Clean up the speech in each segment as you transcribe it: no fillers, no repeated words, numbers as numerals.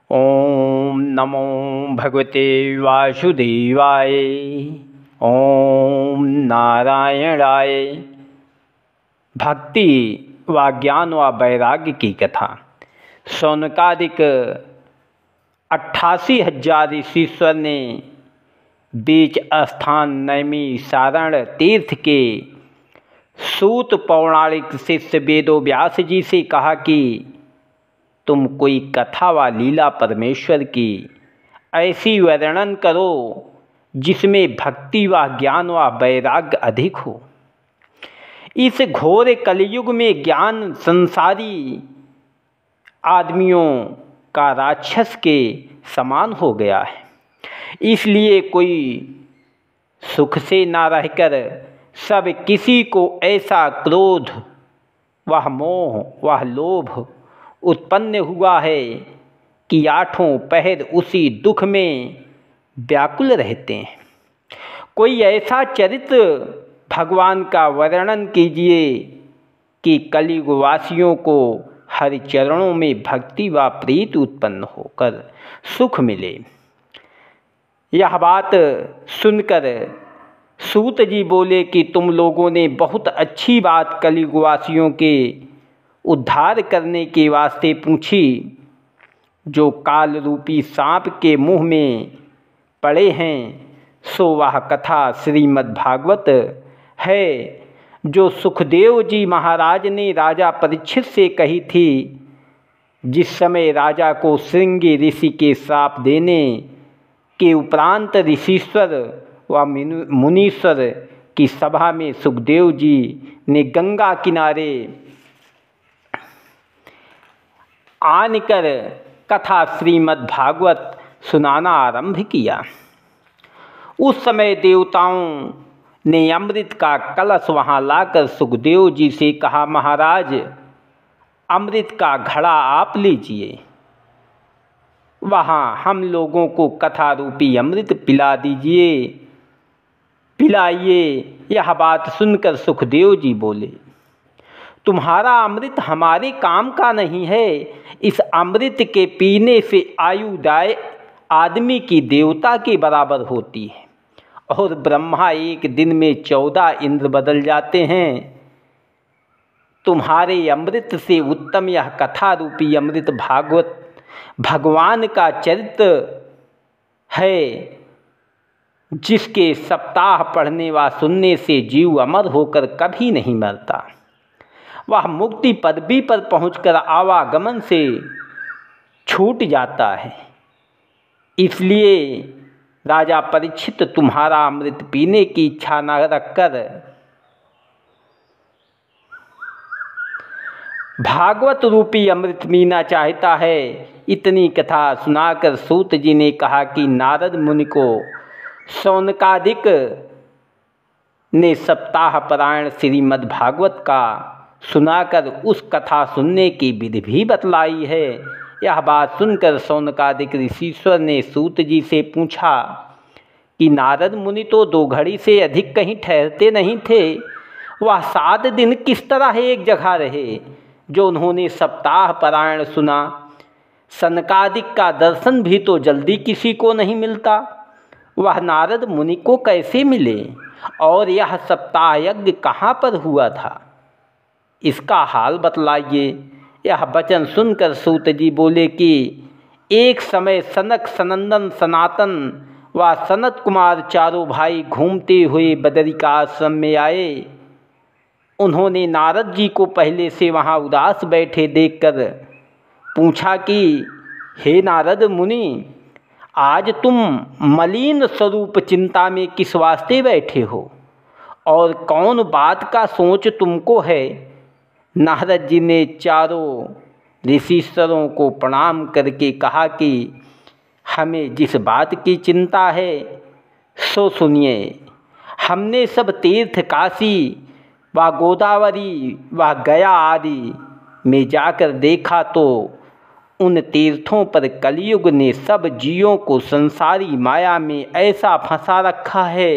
ओम नमो भगवते वासुदेवाय। ओम नारायणाय। भक्ति व ज्ञान व वैराग्य की कथा। शौनकादिक 88,000 ऋषीश्वर ने बीच स्थान नैमी सारण तीर्थ के सूत पौराणिक शिष्य वेदो व्यास जी से कहा कि तुम कोई कथा व लीला परमेश्वर की ऐसी वर्णन करो जिसमें भक्ति व ज्ञान व वैराग्य अधिक हो। इस घोर कलयुग में ज्ञान संसारी आदमियों का राक्षस के समान हो गया है। इसलिए कोई सुख से ना रहकर सब किसी को ऐसा क्रोध वह मोह वह लोभ उत्पन्न हुआ है कि आठों पहर उसी दुख में व्याकुल रहते हैं। कोई ऐसा चरित्र भगवान का वर्णन कीजिए कि कलियुगवासियों को हरि चरणों में भक्ति व प्रीति उत्पन्न होकर सुख मिले। यह बात सुनकर सूत जी बोले कि तुम लोगों ने बहुत अच्छी बात कलियुगवासियों के उद्धार करने के वास्ते पूछी। जो काल रूपी सांप के मुंह में पड़े हैं सो वह कथा श्रीमद् भागवत है जो सुखदेव जी महाराज ने राजा परीक्षित से कही थी। जिस समय राजा को श्रृंगी ऋषि के श्राप देने के उपरांत ऋषीश्वर व मुनीश्वर की सभा में सुखदेव जी ने गंगा किनारे आनकर कथा श्रीमद् भागवत सुनाना आरंभ किया। उस समय देवताओं ने अमृत का कलश वहाँ लाकर सुखदेव जी से कहा, महाराज अमृत का घड़ा आप लीजिए, वहाँ हम लोगों को कथा रूपी अमृत पिला दीजिए, पिलाइए। यह बात सुनकर सुखदेव जी बोले, तुम्हारा अमृत हमारे काम का नहीं है। इस अमृत के पीने से आयुदाय आदमी की देवता के बराबर होती है और ब्रह्मा एक दिन में 14 इंद्र बदल जाते हैं। तुम्हारे अमृत से उत्तम यह कथा रूपी अमृत भागवत भगवान का चरित्र है जिसके सप्ताह पढ़ने व सुनने से जीव अमर होकर कभी नहीं मरता। वह मुक्ति पदवी पर पहुंचकर आवागमन से छूट जाता है। इसलिए राजा परीक्षित तुम्हारा अमृत पीने की इच्छा न रखकर भागवत रूपी अमृत पीना चाहता है। इतनी कथा सुनाकर सूत जी ने कहा कि नारद मुनि को शौनकादिक ने सप्ताह परायण श्रीमद् भागवत का सुनाकर उस कथा सुनने की विधि भी बतलाई है। यह बात सुनकर शौनकादिक ऋषीश्वर ने सूत जी से पूछा कि नारद मुनि तो 2 घड़ी से अधिक कहीं ठहरते नहीं थे, वह 7 दिन किस तरह एक जगह रहे जो उन्होंने सप्ताह परायण सुना। सनकादिक का दर्शन भी तो जल्दी किसी को नहीं मिलता, वह नारद मुनि को कैसे मिले और यह सप्ताह यज्ञ कहाँ पर हुआ था, इसका हाल बतलाइए। यह वचन सुनकर सूत जी बोले कि एक समय सनक सनंदन सनातन व सनत कुमार चारों भाई घूमते हुए बदरिकाश्रम में आए। उन्होंने नारद जी को पहले से वहाँ उदास बैठे देखकर पूछा कि हे नारद मुनि, आज तुम मलिन स्वरूप चिंता में किस वास्ते बैठे हो और कौन बात का सोच तुमको है। नारद जी ने चारों ऋषीश्वरों को प्रणाम करके कहा कि हमें जिस बात की चिंता है सो सुनिए। हमने सब तीर्थ काशी व गोदावरी व गया आदि में जाकर देखा तो उन तीर्थों पर कलयुग ने सब जीवों को संसारी माया में ऐसा फंसा रखा है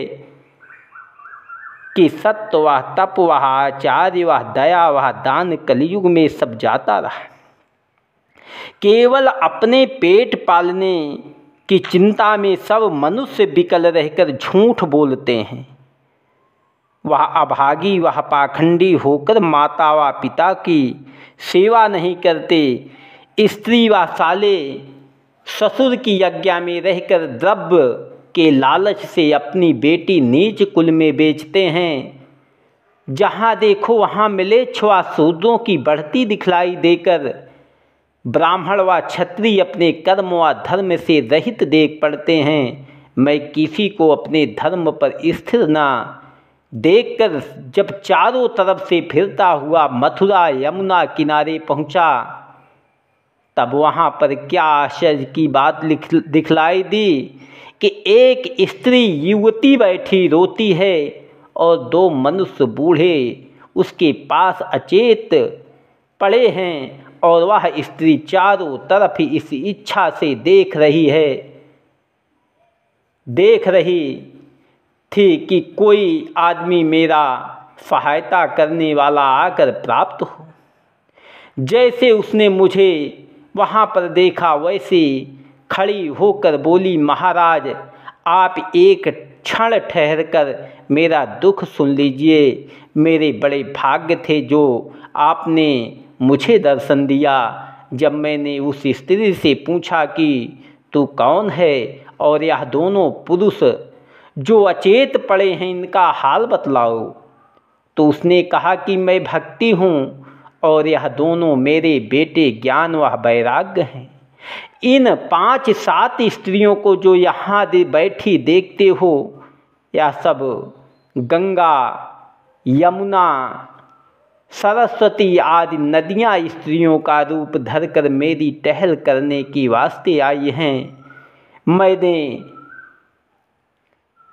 कि सत्य व तप व आचार्य व दया व दान कलयुग में सब जाता रहा। केवल अपने पेट पालने की चिंता में सब मनुष्य विकल रहकर झूठ बोलते हैं। वह अभागी, वह पाखंडी होकर माता व पिता की सेवा नहीं करते। स्त्री व साले ससुर की आज्ञा में रहकर द्रव्य के लालच से अपनी बेटी नीच कुल में बेचते हैं। जहाँ देखो वहाँ मिलेच्छ व शूद्रों की बढ़ती दिखलाई देकर ब्राह्मण व क्षत्रिय अपने कर्म व धर्म से रहित देख पड़ते हैं। मैं किसी को अपने धर्म पर स्थिर न देखकर जब चारों तरफ से फिरता हुआ मथुरा यमुना किनारे पहुँचा, तब वहाँ पर क्या आश्चर्य की बात दिखलाई दी कि एक स्त्री युवती बैठी रोती है और दो मनुष्य बूढ़े उसके पास अचेत पड़े हैं, और वह स्त्री चारों तरफ ही इस इच्छा से देख रही थी कि कोई आदमी मेरा सहायता करने वाला आकर प्राप्त हो। जैसे उसने मुझे वहाँ पर देखा वैसे खड़ी होकर बोली, महाराज आप एक क्षण ठहरकर मेरा दुख सुन लीजिए। मेरे बड़े भाग्य थे जो आपने मुझे दर्शन दिया। जब मैंने उस स्त्री से पूछा कि तू कौन है और यह दोनों पुरुष जो अचेत पड़े हैं इनका हाल बतलाओ, तो उसने कहा कि मैं भक्ति हूँ और यह दोनों मेरे बेटे ज्ञान व वैराग्य हैं। इन 5-7 स्त्रियों को जो यहाँ बैठी देखते हो, यह सब गंगा, यमुना, सरस्वती आदि नदियाँ स्त्रियों का रूप धरकर मेरी टहल करने की वास्ते आई हैं। मैंने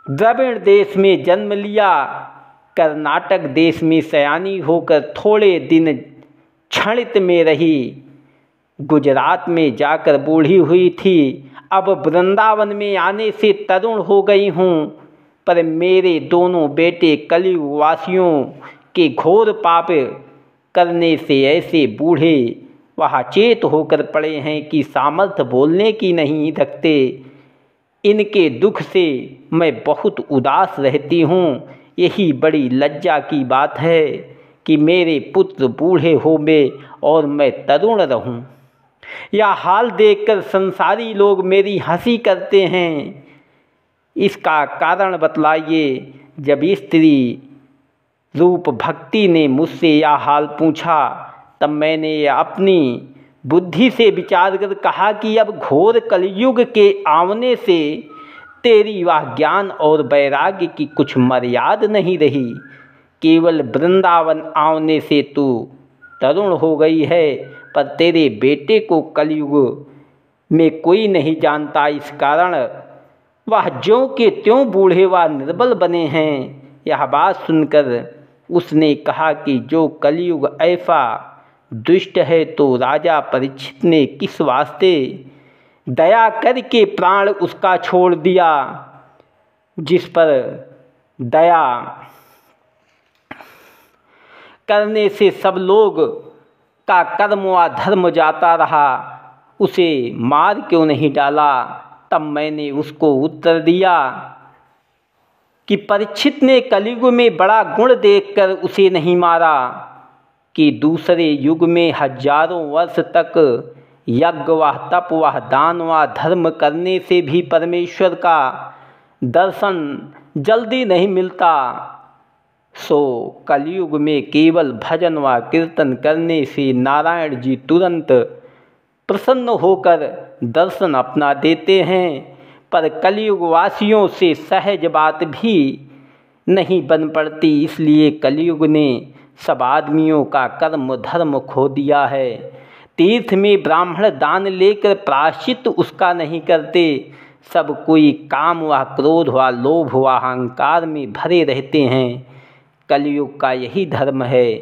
द्रविड़ देश में जन्म लिया, कर्नाटक देश में सयानी होकर थोड़े दिन क्षणित में रही, गुजरात में जाकर बूढ़ी हुई थी। अब वृंदावन में आने से तरुण हो गई हूँ, पर मेरे दोनों बेटे कलयुग वासियों के घोर पाप करने से ऐसे बूढ़े वह चेत होकर पड़े हैं कि सामर्थ्य बोलने की नहीं रखते। इनके दुख से मैं बहुत उदास रहती हूँ। यही बड़ी लज्जा की बात है कि मेरे पुत्र बूढ़े हो गए और मैं तरुण रहूं। यह हाल देखकर संसारी लोग मेरी हंसी करते हैं। इसका कारण बतलाइए। जब स्त्री रूप भक्ति ने मुझसे यह हाल पूछा, तब मैंने अपनी बुद्धि से विचार कर कहा कि अब घोर कलयुग के आने से तेरी वह ज्ञान और वैराग्य की कुछ मर्यादा नहीं रही। केवल वृंदावन आने से तू तरुण हो गई है, पर तेरे बेटे को कलयुग में कोई नहीं जानता। इस कारण वह ज्यों के त्यों बूढ़े व निर्बल बने हैं। यह बात सुनकर उसने कहा कि जो कलयुग ऐसा दुष्ट है तो राजा परीक्षित ने किस वास्ते दया करके प्राण उसका छोड़ दिया, जिस पर दया करने से सब लोग का कर्म व धर्म जाता रहा, उसे मार क्यों नहीं डाला। तब मैंने उसको उत्तर दिया कि परीक्षित ने कलयुग में बड़ा गुण देखकर उसे नहीं मारा, कि दूसरे युग में हजारों वर्ष तक यज्ञ व तप व दान व धर्म करने से भी परमेश्वर का दर्शन जल्दी नहीं मिलता, सो कलयुग में केवल भजन व कीर्तन करने से नारायण जी तुरंत प्रसन्न होकर दर्शन अपना देते हैं। पर कलयुग वासियों से सहज बात भी नहीं बन पड़ती, इसलिए कलयुग ने सब आदमियों का कर्म धर्म खो दिया है। तीर्थ में ब्राह्मण दान लेकर प्रायश्चित उसका नहीं करते। सब कोई काम व क्रोध व लोभ व अहंकार में भरे रहते हैं। कलयुग का यही धर्म है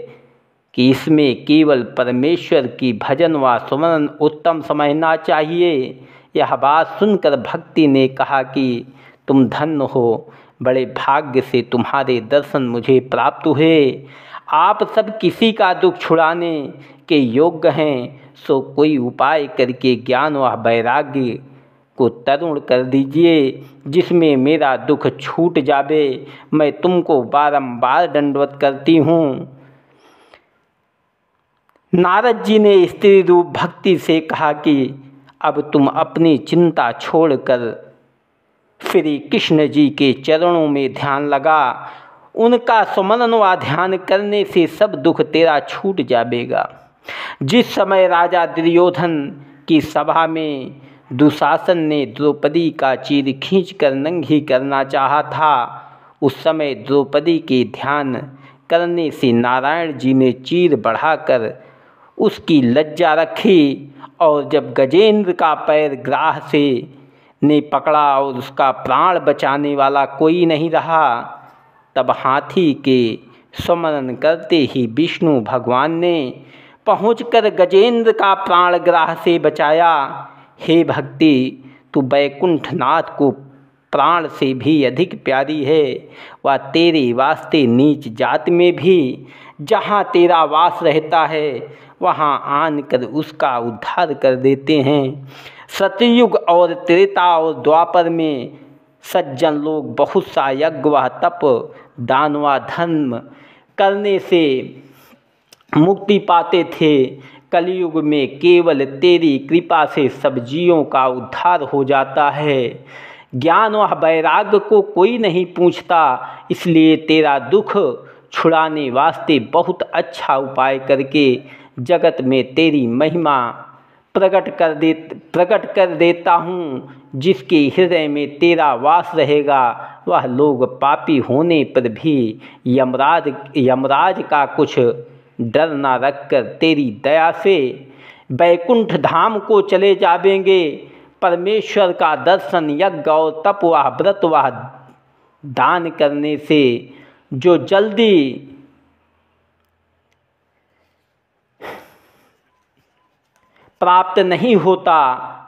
कि इसमें केवल परमेश्वर की भजन व सुमरन उत्तम समझना चाहिए। यह बात सुनकर भक्ति ने कहा कि तुम धन्य हो, बड़े भाग्य से तुम्हारे दर्शन मुझे प्राप्त हुए। आप सब किसी का दुख छुड़ाने के योग्य हैं, सो कोई उपाय करके ज्ञान व वैराग्य को तरुण कर दीजिए, जिसमें मेरा दुख छूट जावे। मैं तुमको बारंबार दंडवत करती हूँ। नारद जी ने स्त्री रूप भक्ति से कहा कि अब तुम अपनी चिंता छोड़कर श्री कृष्ण जी के चरणों में ध्यान लगा। उनका स्मरण व ध्यान करने से सब दुख तेरा छूट जाएगा। जिस समय राजा दुर्योधन की सभा में दुशासन ने द्रौपदी का चीर खींचकर नंगी करना चाहा था, उस समय द्रौपदी के ध्यान करने से नारायण जी ने चीर बढ़ाकर उसकी लज्जा रखी। और जब गजेंद्र का पैर ग्राह से ने पकड़ा और उसका प्राण बचाने वाला कोई नहीं रहा, तब हाथी के स्मरण करते ही विष्णु भगवान ने पहुंचकर गजेंद्र का प्राण ग्राह से बचाया। हे भक्ति, तू बैकुंठनाथ को प्राण से भी अधिक प्यारी है। वह तेरे वास्ते नीच जात में भी जहाँ तेरा वास रहता है वहाँ आनकर उसका उद्धार कर देते हैं। सतयुग और त्रेता और द्वापर में सज्जन लोग बहुत सा यज्ञ व तप दान व धर्म करने से मुक्ति पाते थे। कलयुग में केवल तेरी कृपा से सब जीवों का उद्धार हो जाता है। ज्ञान व वैराग्य को कोई नहीं पूछता, इसलिए तेरा दुख छुड़ाने वास्ते बहुत अच्छा उपाय करके जगत में तेरी महिमा प्रकट कर देता हूँ। जिसके हृदय में तेरा वास रहेगा वह लोग पापी होने पर भी यमराज का कुछ डर ना रखकर तेरी दया से बैकुंठ धाम को चले जावेंगे। परमेश्वर का दर्शन यज्ञ और तप व व्रत व दान करने से जो जल्दी प्राप्त नहीं होता,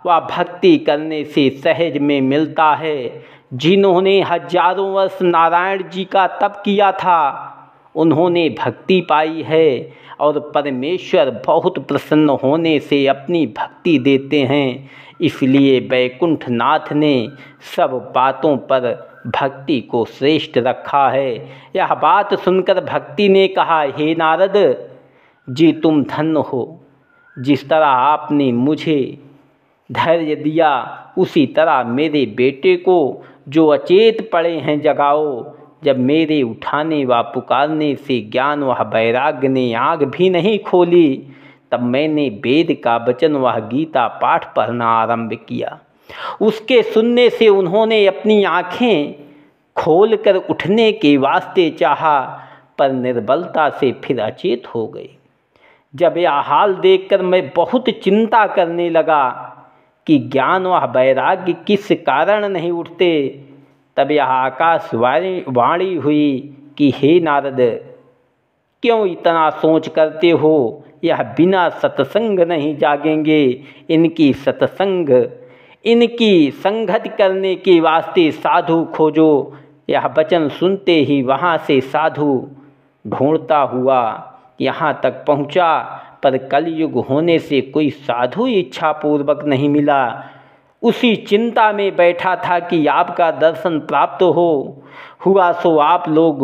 वह भक्ति करने से सहज में मिलता है। जिन्होंने हजारों वर्ष नारायण जी का तप किया था, उन्होंने भक्ति पाई है और परमेश्वर बहुत प्रसन्न होने से अपनी भक्ति देते हैं। इसलिए बैकुंठनाथ ने सब बातों पर भक्ति को श्रेष्ठ रखा है। यह बात सुनकर भक्ति ने कहा, हे नारद जी, तुम धन्य हो। जिस तरह आपने मुझे धैर्य दिया, उसी तरह मेरे बेटे को जो अचेत पड़े हैं जगाओ। जब मेरे उठाने व पुकारने से ज्ञान व वैराग्य ने आँख भी नहीं खोली, तब मैंने वेद का वचन व गीता पाठ पढ़ना आरंभ किया। उसके सुनने से उन्होंने अपनी आँखें खोलकर उठने के वास्ते चाहा, पर निर्बलता से फिर अचेत हो गए। जब यह हाल देखकर मैं बहुत चिंता करने लगा कि ज्ञान व वैराग्य किस कारण नहीं उठते, तब यह आकाशवाणी हुई कि हे नारद, क्यों इतना सोच करते हो? यह बिना सत्संग नहीं जागेंगे। इनकी संगति करने के वास्ते साधु खोजो। यह वचन सुनते ही वहाँ से साधु ढूंढता हुआ यहाँ तक पहुँचा, पर कलयुग होने से कोई साधु इच्छापूर्वक नहीं मिला। उसी चिंता में बैठा था कि आपका दर्शन प्राप्त हुआ। सो आप लोग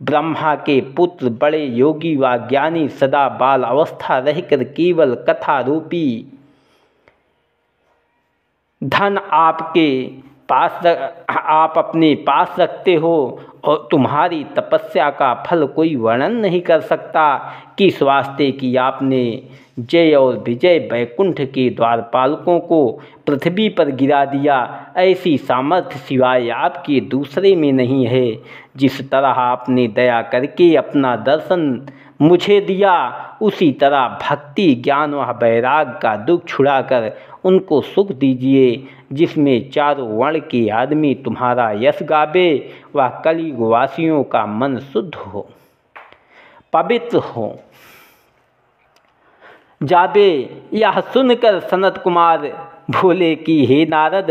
ब्रह्मा के पुत्र बड़े योगी व ज्ञानी सदा बाल अवस्था रहकर केवल कथा रूपी धन आप अपने पास रखते हो, और तुम्हारी तपस्या का फल कोई वर्णन नहीं कर सकता। किस वास्ते कि आपने जय और विजय बैकुंठ के द्वारपालकों को पृथ्वी पर गिरा दिया। ऐसी सामर्थ्य सिवाय आपके दूसरे में नहीं है। जिस तरह आपने दया करके अपना दर्शन मुझे दिया, उसी तरह भक्ति ज्ञान व वैराग का दुख छुड़ाकर उनको सुख दीजिए, जिसमें चारों वर्ण के आदमी तुम्हारा यश गावे व कलयुग वासियों का मन शुद्ध हो, पवित्र हो जावे। यह सुनकर सनत कुमार बोले कि हे नारद,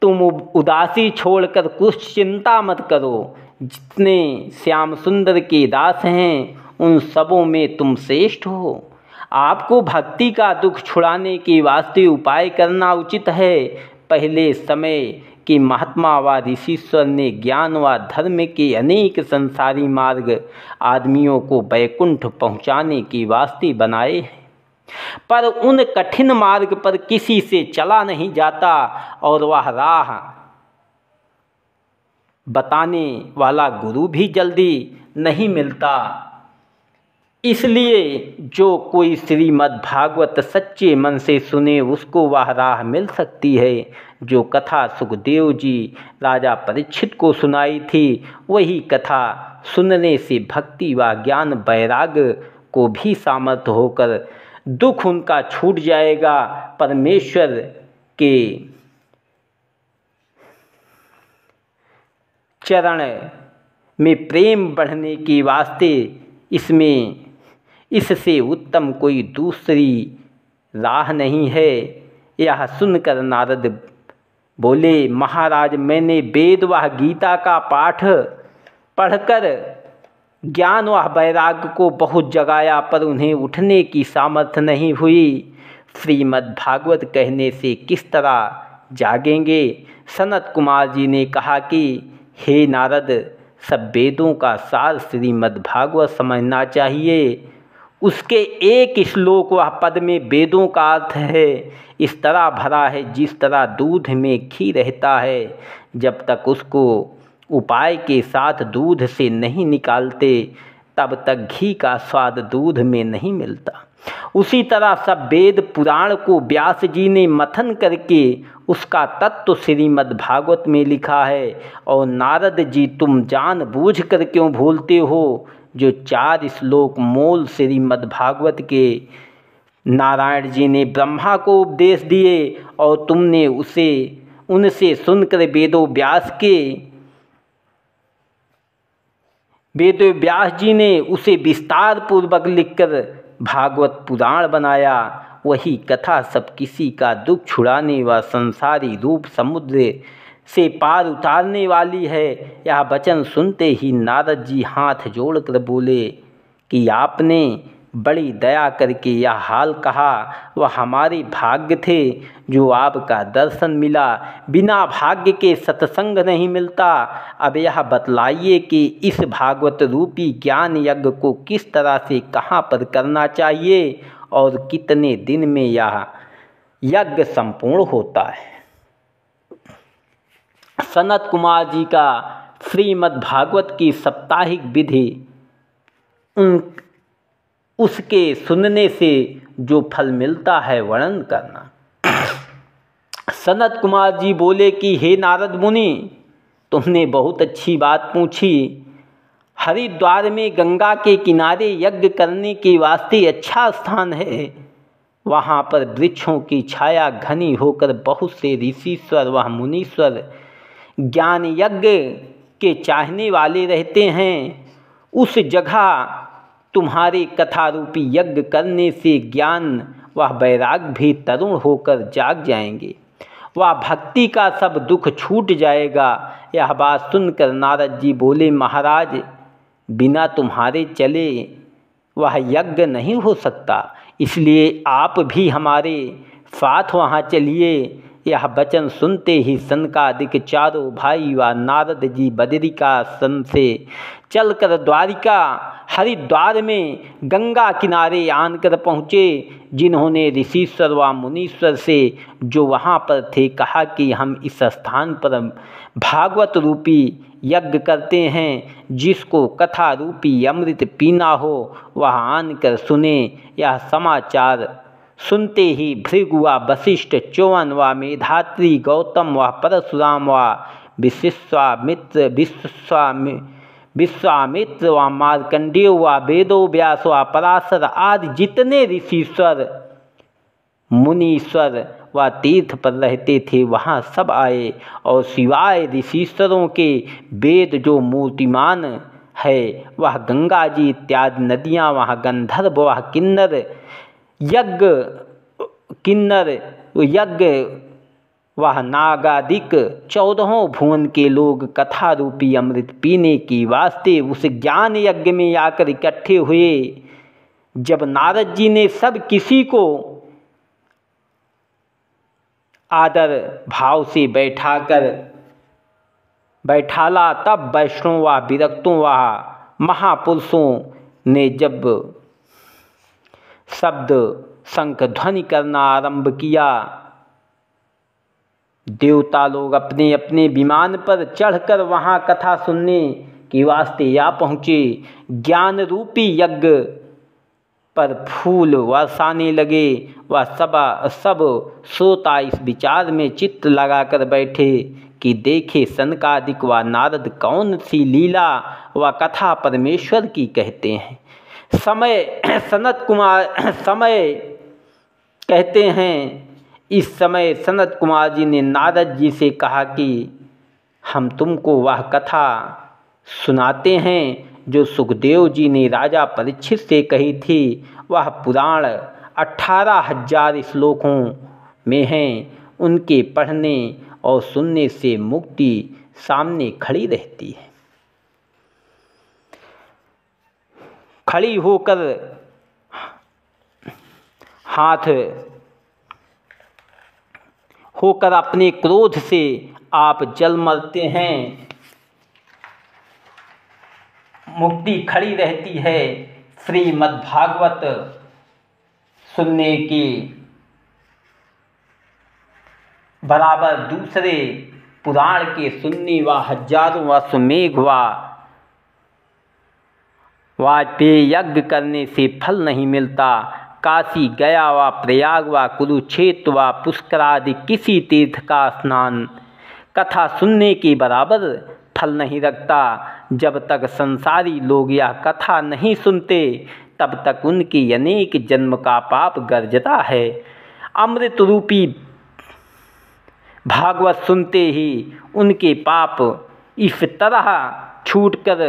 तुम उदासी छोड़कर कुछ चिंता मत करो। जितने श्याम सुंदर के दास हैं, उन सबों में तुम श्रेष्ठ हो। आपको भक्ति का दुख छुड़ाने के वास्ते उपाय करना उचित है। पहले समय के महात्मा व ऋषीश्वर ने ज्ञान व धर्म के अनेक संसारी मार्ग आदमियों को वैकुंठ पहुँचाने के वास्ते बनाए हैं, पर उन कठिन मार्ग पर किसी से चला नहीं जाता और वह राह बताने वाला गुरु भी जल्दी नहीं मिलता। इसलिए जो कोई श्रीमद् भागवत सच्चे मन से सुने उसको वह राह मिल सकती है। जो कथा सुखदेव जी राजा परीक्षित को सुनाई थी, वही कथा सुनने से भक्ति व ज्ञान वैराग्य को भी सामर्थ्य होकर दुख उनका छूट जाएगा। परमेश्वर के चरण में प्रेम बढ़ने के वास्ते इससे उत्तम कोई दूसरी राह नहीं है। यह सुनकर नारद बोले, महाराज, मैंने वेद व गीता का पाठ पढ़कर ज्ञान व वैराग्य को बहुत जगाया, पर उन्हें उठने की सामर्थ्य नहीं हुई। श्रीमद् भागवत कहने से किस तरह जागेंगे? सनत कुमार जी ने कहा कि हे नारद, सब वेदों का सार श्रीमद् भागवत समझना चाहिए। उसके एक श्लोक व पद में वेदों का अर्थ है इस तरह भरा है जिस तरह दूध में घी रहता है। जब तक उसको उपाय के साथ दूध से नहीं निकालते तब तक घी का स्वाद दूध में नहीं मिलता। उसी तरह सब वेद पुराण को व्यास जी ने मथन करके उसका तत्व श्रीमद् भागवत में लिखा है। और नारद जी, तुम जानबूझ कर क्यों भूलते हो? जो 4 श्लोक मूल श्रीमद् भागवत के नारायण जी ने ब्रह्मा को उपदेश दिए और तुमने उनसे सुनकर वेदो व्यास जी ने उसे विस्तार पूर्वक लिखकर भागवत पुराण बनाया। वही कथा सब किसी का दुख छुड़ाने व संसारी रूप समुद्र से पार उतारने वाली है। यह वचन सुनते ही नारद जी हाथ जोड़कर बोले कि आपने बड़ी दया करके यह हाल कहा। वह हमारे भाग्य थे जो आपका दर्शन मिला। बिना भाग्य के सत्संग नहीं मिलता। अब यह बतलाइए कि इस भागवत रूपी ज्ञान यज्ञ को किस तरह से कहाँ पर करना चाहिए और कितने दिन में यह यज्ञ संपूर्ण होता है। सनत कुमार जी का श्रीमद् भागवत की साप्ताहिक विधि, उसके सुनने से जो फल मिलता है वर्णन करना। सनत कुमार जी बोले कि हे नारद मुनि, तुमने बहुत अच्छी बात पूछी। हरिद्वार में गंगा के किनारे यज्ञ करने के वास्ते अच्छा स्थान है। वहाँ पर वृक्षों की छाया घनी होकर बहुत से ऋषीश्वर व मुनीश्वर ज्ञान यज्ञ के चाहने वाले रहते हैं। उस जगह तुम्हारे कथा रूपी यज्ञ करने से ज्ञान व वैराग्य भी तरुण होकर जाग जाएंगे। वह भक्ति का सब दुख छूट जाएगा। यह बात सुनकर नारद जी बोले, महाराज, बिना तुम्हारे चले वह यज्ञ नहीं हो सकता, इसलिए आप भी हमारे साथ वहाँ चलिए। यह वचन सुनते ही सनकादिक चारों भाई व नारद जी बदरिकाश्रम से चलकर द्वारिका हरिद्वार में गंगा किनारे आनकर पहुँचे। जिन्होंने ऋषीश्वर व मुनीश्वर से जो वहाँ पर थे कहा कि हम इस स्थान पर भागवत रूपी यज्ञ करते हैं, जिसको कथा रूपी अमृत पीना हो वह आनकर सुने। यह समाचार सुनते ही भृगु व वशिष्ठ, च्यवन व मेधात्री, गौतम व परशुराम व विश्वामित्र व मार्कंडेय व वेदो व्यास व पराशर आदि जितने ऋषीश्वर मुनीश्वर व तीर्थ पर रहते थे वहाँ सब आए। और सिवाय ऋषीश्वरों के वेद जो मूर्तिमान है वह गंगा जी इत्यादि नदियाँ, वह गंधर्व वह यज्ञ वह नागादिक 14 भुवन के लोग कथा रूपी अमृत पीने की वास्ते उस ज्ञान यज्ञ में आकर इकट्ठे हुए। जब नारद जी ने सब किसी को आदर भाव से बैठाला, तब वैष्णव व विरक्तों व महापुरुषों ने जब शब्द शंख ध्वनि करना आरंभ किया, देवता लोग अपने अपने विमान पर चढ़कर वहाँ कथा सुनने के वास्ते आ पहुँचे। ज्ञान रूपी यज्ञ पर फूल बरसाने लगे। वह सब श्रोता इस विचार में चित्त लगाकर बैठे कि देखे सनकादिक व नारद कौन सी लीला व कथा परमेश्वर की कहते हैं। समय कहते हैं, इस समय सनत कुमार जी ने नारद जी से कहा कि हम तुमको वह कथा सुनाते हैं जो सुखदेव जी ने राजा परीक्षित से कही थी। वह पुराण 18,000 श्लोकों में हैं। उनके पढ़ने और सुनने से मुक्ति सामने खड़ी रहती है। खड़ी होकर हाथ होकर अपने क्रोध से आप जल मरते हैं, मुक्ति खड़ी रहती है। श्रीमद्भागवत सुनने के बराबर दूसरे पुराण के सुनने व हजारों अश्वमेघ व वाजपेयी यज्ञ करने से फल नहीं मिलता। काशी गया व प्रयाग व कुरुक्षेत्र व पुष्कर आदि किसी तीर्थ का स्नान कथा सुनने के बराबर फल नहीं रखता। जब तक संसारी लोग यह कथा नहीं सुनते तब तक उनकी अनेक जन्म का पाप गर्जता है। अमृत रूपी भागवत सुनते ही उनके पाप इस तरह छूटकर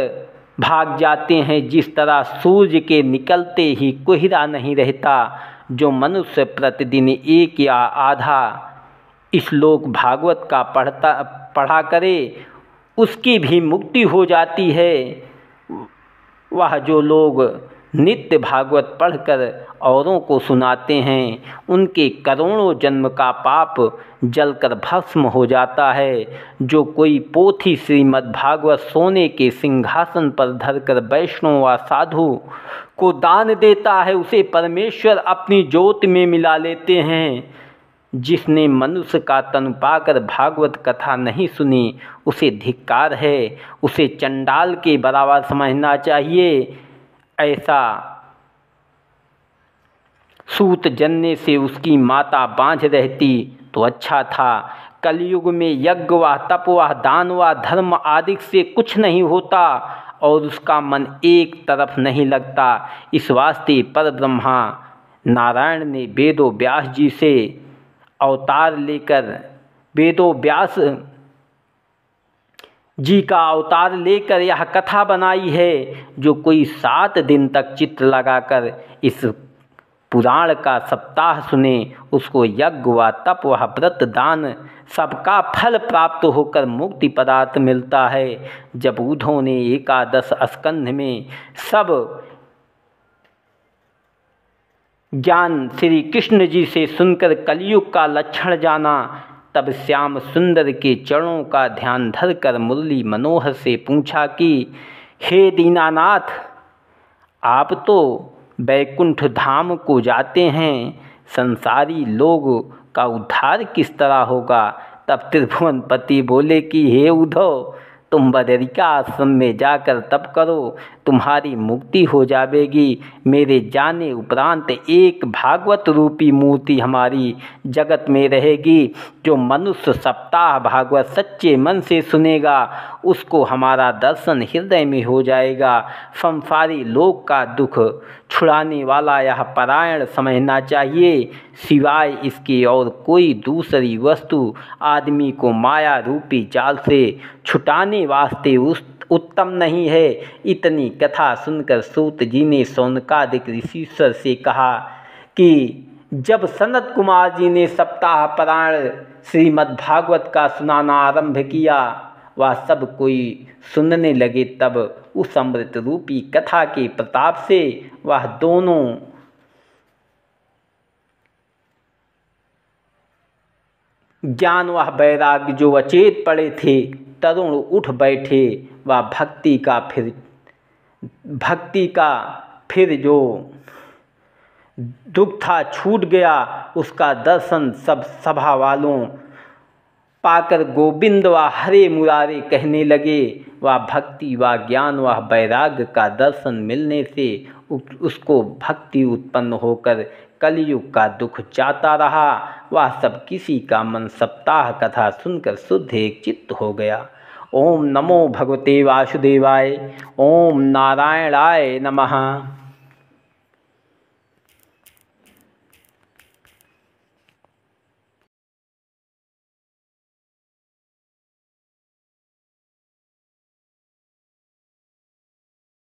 भाग जाते हैं जिस तरह सूर्य के निकलते ही कोहरा नहीं रहता। जो मनुष्य प्रतिदिन एक या आधा श्लोक भागवत का पढ़ा करे उसकी भी मुक्ति हो जाती है। वह जो लोग नित्य भागवत पढ़कर औरों को सुनाते हैं उनके करोड़ों जन्म का पाप जलकर भस्म हो जाता है। जो कोई पोथी श्रीमद्भागवत सोने के सिंहासन पर धरकर वैष्णव व साधु को दान देता है उसे परमेश्वर अपनी ज्योति में मिला लेते हैं। जिसने मनुष्य का तन पाकर भागवत कथा नहीं सुनी उसे धिक्कार है, उसे चंडाल के बराबर समझना चाहिए। ऐसा सूत जन्ने से उसकी माता बांझ रहती तो अच्छा था। कलयुग में यज्ञ व तप व दान व धर्म आदि से कुछ नहीं होता और उसका मन एक तरफ नहीं लगता। इस वास्ते पर ब्रह्मा नारायण ने वेदो व्यास जी से अवतार लेकर वेदो व्यास जी का अवतार लेकर यह कथा बनाई है। जो कोई 7 दिन तक चित्त लगाकर इस पुराण का सप्ताह सुने उसको यज्ञ व तप व व्रत दान सबका फल प्राप्त होकर मुक्ति पदार्थ मिलता है। जब उद्धव ने 11 स्कंध में सब ज्ञान श्री कृष्ण जी से सुनकर कलयुग का लक्षण जाना तब श्याम सुंदर के चरणों का ध्यान धरकर मुरली मनोहर से पूछा कि हे दीनानाथ, आप तो बैकुंठ धाम को जाते हैं, संसारी लोग का उद्धार किस तरह होगा। तब त्रिभुवनपति बोले कि हे उद्धव, तुम बदरिका आश्रम में जाकर तप करो, तुम्हारी मुक्ति हो जाएगी। मेरे जाने उपरांत एक भागवत रूपी मूर्ति हमारी जगत में रहेगी। जो मनुष्य सप्ताह भागवत सच्चे मन से सुनेगा उसको हमारा दर्शन हृदय में हो जाएगा। संसारी लोक का दुख छुड़ाने वाला यह पारायण समझना चाहिए। सिवाय इसके और कोई दूसरी वस्तु आदमी को माया रूपी जाल से छुटाने वास्ते उत्तम नहीं है। इतनी कथा सुनकर सूत जी ने शौनकादिक ऋषिश्वर से कहा कि जब सनत कुमार जी ने सप्ताह पारायण श्रीमद्भागवत का सुनाना आरंभ किया वह सब कोई सुनने लगे। तब उस अमृत रूपी कथा के प्रताप से वह दोनों ज्ञान व वैराग्य जो अचेत पड़े थे तरुण उठ बैठे। वह भक्ति का फिर जो दुख था छूट गया। उसका दर्शन सब सभा वालों पाकर गोविंद व हरे मुरारे कहने लगे। वह भक्ति व ज्ञान व वैराग्य का दर्शन मिलने से उसको भक्ति उत्पन्न होकर कलयुग का दुख जाता रहा। वह सब किसी का मन सप्ताह कथा सुनकर शुद्ध एक चित्त हो गया। ओम नमो भगवते वासुदेवाय। ओम नारायणाय नमः।